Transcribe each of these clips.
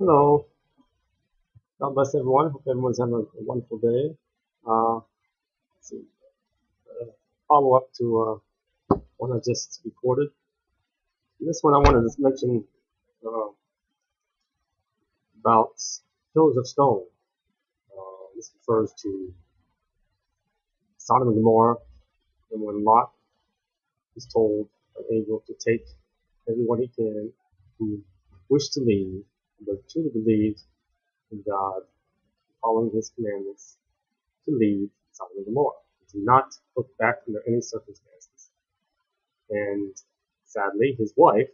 Hello, God bless everyone. Hope everyone's having a wonderful day. Let's see, follow up to one I just recorded. In this one, I wanted to mention uh, about Pillars of Stone. This refers to Sodom and Gomorrah, and when Lot is told by an angel to take everyone he can who wished to leave, but truly believed in God, following His commandments, to leave Sodom and Gomorrah, to not look back under any circumstances. And sadly, his wife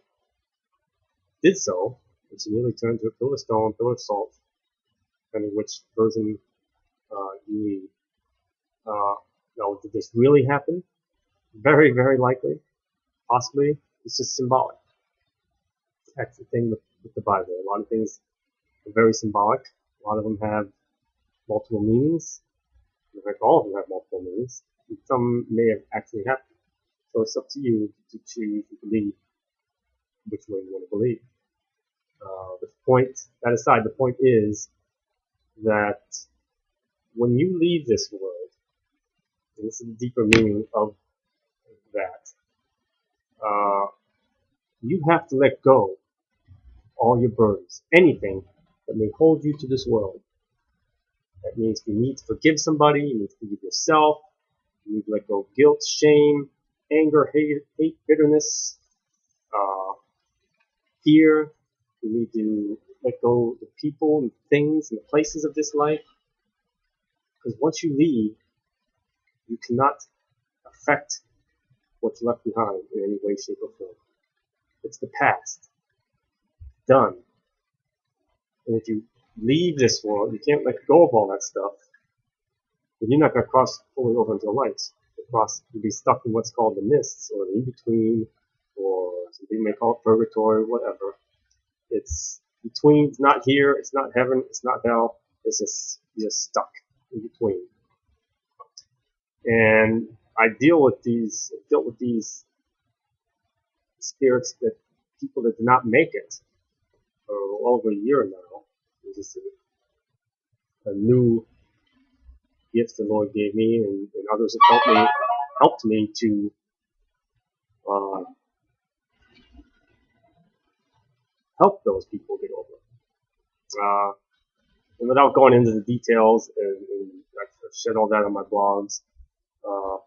did so, and she nearly turned to a pillar of stone, pillar of salt, depending which version you read. Now, did this really happen? Very, very likely. Possibly, it's just symbolic. That's the thing with the Bible. A lot of things are very symbolic. A lot of them have multiple meanings. In fact, all of them have multiple meanings. And some may have actually happened. So it's up to you to choose to believe which way you want to believe. The point, that aside, the point is that when you leave this world, and this is the deeper meaning of that, uh, you have to let go all your burdens, anything that may hold you to this world. That means you need to forgive somebody, you need to forgive yourself, you need to let go of guilt, shame, anger, hate, bitterness, uh, fear. You need to let go of the people and things and the places of this life. Because once you leave, you cannot affect what's left behind in any way, shape, or form. It's the past. Done. And if you leave this world, you can't let go of all that stuff, then you're not going to cross fully over into the light. You'll be stuck in what's called the mists, or the in-between, or some people may call it purgatory, whatever. It's between, it's not here, it's not heaven, it's not hell, it's just, you're just stuck in between. And I dealt with these spirits, that people that did not make it for over a year now. It was just a new gift the Lord gave me, and others have helped me to uh, help those people get over it. And without going into the details, and I've shared all that on my blogs, uh,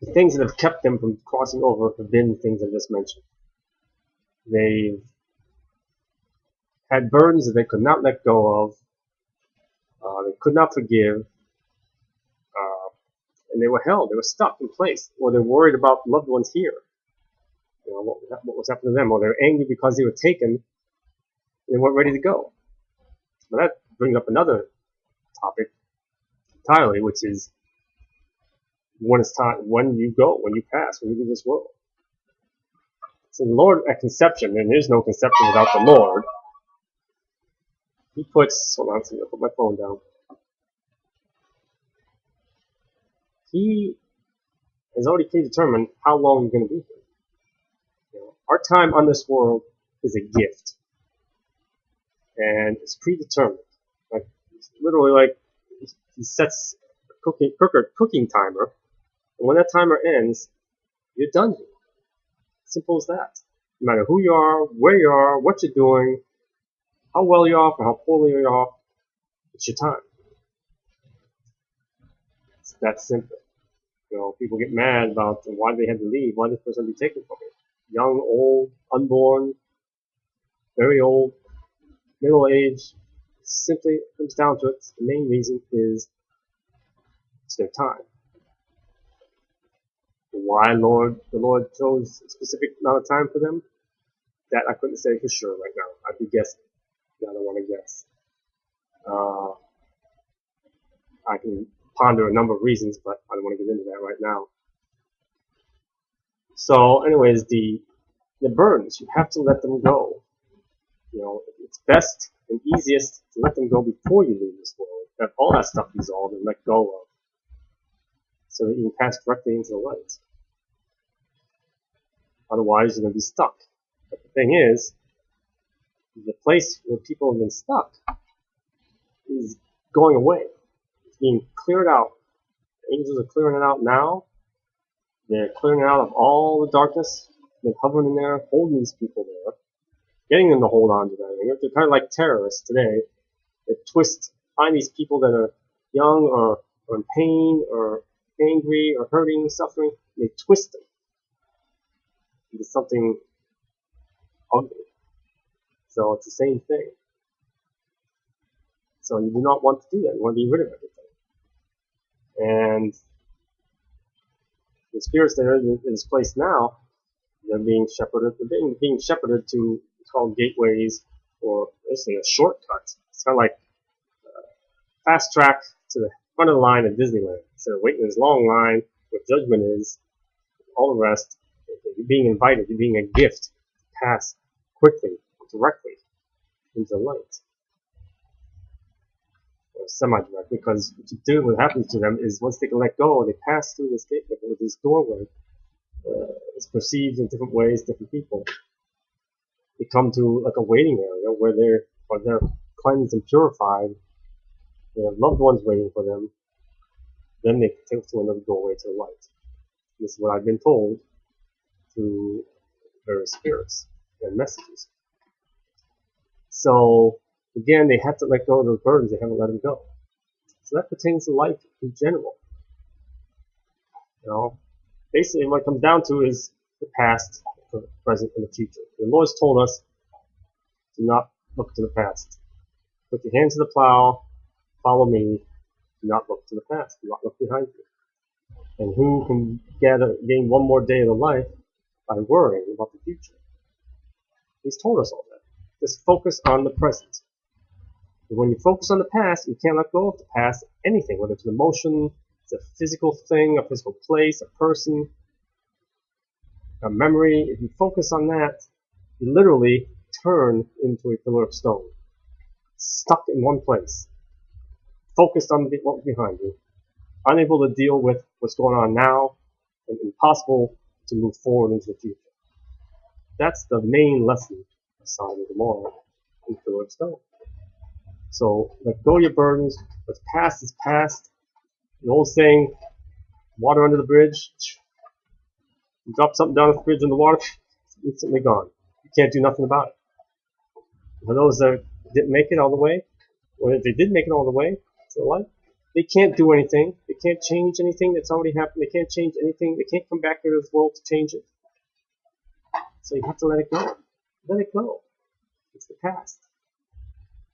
the things that have kept them from crossing over have been the things I just mentioned. They've had burdens that they could not let go of. They could not forgive, and they were held. They were stuck in place, or they're worried about loved ones here. You know, what was happening to them, or they're angry because they were taken and they weren't ready to go. But that brings up another topic entirely, which is when it's time, when you go, when you pass, when you leave this world. So the Lord at conception, and there's no conception without the Lord. He puts, hold on, I'm gonna put my phone down. He has already predetermined how long you're going to be here. You know, our time on this world is a gift, and it's predetermined. Like, it's literally, like, he sets a cooking timer, and when that timer ends, you're done here. Simple as that. No matter who you are, where you are, what you're doing, how well you're off or how poorly you're off, it's your time. It's that simple. You know, people get mad about why they had to leave, why this person be taken from me. Young, old, unborn, very old, middle age. Simply comes down to it. The main reason is it's their time. Why the Lord chose a specific amount of time for them, that I couldn't say for sure right now. I'd be guessing. I don't want to guess. Uh, I can ponder a number of reasons, but I don't want to get into that right now. So, anyways, the burdens, you have to let them go. You know, it's best and easiest to let them go before you leave this world. Have all that stuff resolved and let go of, so that you can pass directly into the light. Otherwise, you're going to be stuck. But the thing is, The place where people have been stuck is going away. It's being cleared out. The angels are clearing it out now. They're clearing it out of all the darkness. They're hovering in there, holding these people there, getting them to hold on to them. They're kind of like terrorists today. They find these people that are young or in pain or angry or hurting, suffering. They twist them into something ugly. So it's the same thing. So you do not want to do that. You want to be rid of everything. And the spirits that are in this place now, they're being shepherded. They're being shepherded to what's called gateways, or basically a shortcut. It's kind of like fast track to the front of the line at Disneyland. Instead of waiting in this long line where judgment is, all the rest, you're being invited. You're being a gift to pass quickly, directly into the light. Or semi-direct, because what happens to them is once they can let go, they pass through this gateway, with this doorway. It's perceived in different ways, different people. They come to like a waiting area where they're cleansed and purified. They have loved ones waiting for them. Then they take to another doorway to the light. This is what I've been told through various spirits and messages. So again, they have to let go of those burdens. They haven't let them go. So that pertains to life in general. Basically what it comes down to is the past, the present, and the future. The Lord's told us to not look to the past. Put your hand to the plow, follow me, do not look to the past, do not look behind you. And who can gain one more day of the life by worrying about the future? He's told us all that. Just focus on the present. And when you focus on the past, you can't let go of the past, anything, whether it's an emotion, it's a physical thing, a physical place, a person, a memory. If you focus on that, you literally turn into a pillar of stone, stuck in one place, focused on what's behind you, unable to deal with what's going on now, and impossible to move forward into the future. That's the main lesson of Sodom and Gomorrah and pillar of stone. So let go of your burdens. What's past is past. The old saying, water under the bridge. You drop something down the bridge in the water, it's instantly gone. You can't do nothing about it. For those that didn't make it all the way, or if they did make it all the way to the light, they can't do anything. They can't change anything that's already happened. They can't change anything. They can't come back into this world to change it. So you have to let it go. Let it go. It's the past.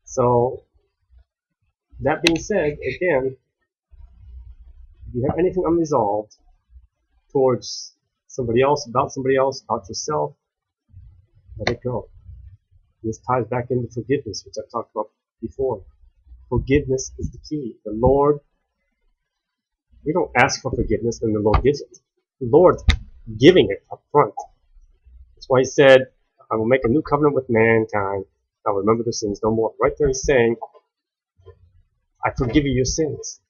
So, that being said, again, if you have anything unresolved towards somebody else, about yourself, let it go. This ties back into forgiveness, which I've talked about before. Forgiveness is the key. The Lord, we don't ask for forgiveness and the Lord gives it. The Lord's giving it up front. That's why he said, I will make a new covenant with mankind. I'll remember their sins no more. Right there he's saying, I forgive you your sins.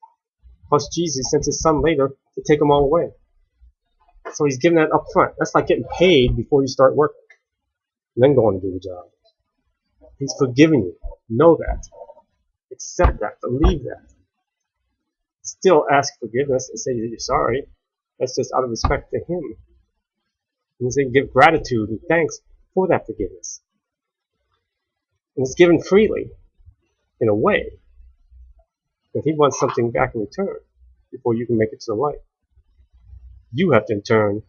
Plus Jesus sent his son later to take them all away. So he's giving that up front. That's like getting paid before you start working. And then going to do the job. He's forgiving you. Know that. Accept that. Believe that. Still ask forgiveness and say that you're sorry. That's just out of respect to him. And say give gratitude and thanks for that forgiveness. And it's given freely, in a way, that he wants something back in return before you can make it to the light. You have to, in turn,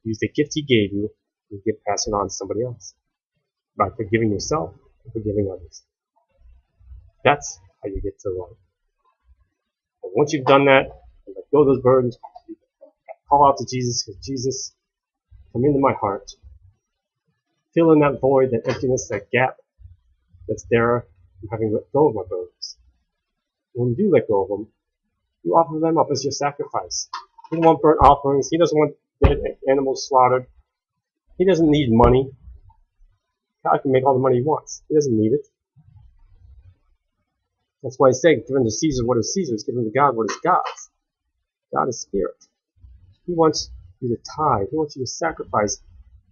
use the gift he gave you and pass it on to somebody else by forgiving yourself and forgiving others. That's how you get to the light. And once you've done that, and let go of those burdens, you call out to Jesus, because Jesus, come into my heart. Fill in that void, that emptiness, that gap that's there from having let go of my burdens. When you do let go of them, you offer them up as your sacrifice. He doesn't want burnt offerings. He doesn't want dead animals slaughtered. He doesn't need money. God can make all the money he wants. He doesn't need it. That's why he said, give unto Caesar what is Caesar's, give unto God what is God's. God is spirit. He wants you to tithe. He wants you to sacrifice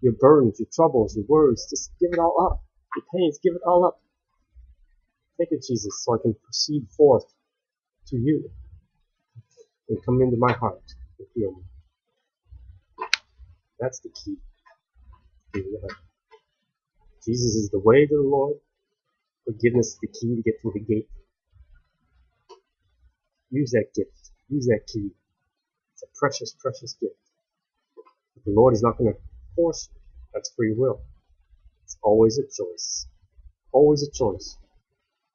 your burdens, your troubles, your worries. Just give it all up. your pains, give it all up. Take it, Jesus, so I can proceed forth to you and come into my heart and heal me. That's the key. Jesus is the way to the Lord. Forgiveness is the key to get through the gate. Use that gift. Use that key. It's a precious, precious gift. But the Lord is not going to force you. That's free will. It's always a choice. Always a choice.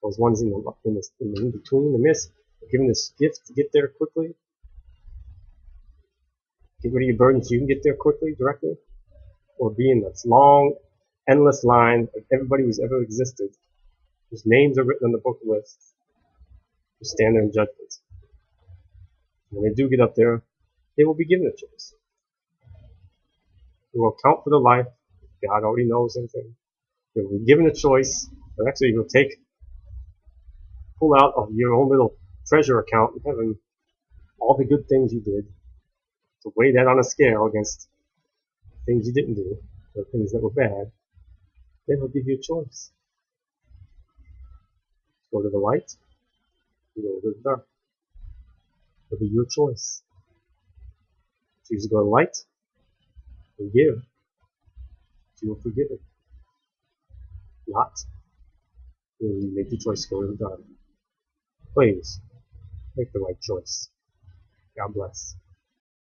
Those ones in between, the midst, giving this gift to get there quickly. Get rid of your burdens so you can get there quickly, directly. Or be in this long, endless line of everybody who's ever existed, whose names are written on the book list, who stand there in judgment. When they do get up there, they will be given a choice. They will account for their life. God already knows everything. They will be given a choice. And actually, you'll pull out of your own little treasure account in heaven all the good things you did, to weigh that on a scale against things you didn't do, or things that were bad. Then he'll give you a choice. Go to the light, you go to the dark. It'll be your choice. Choose to go to the light, forgive. You will forgive it. Not, you make the choice to go to the dark. Please, make the right choice. God bless.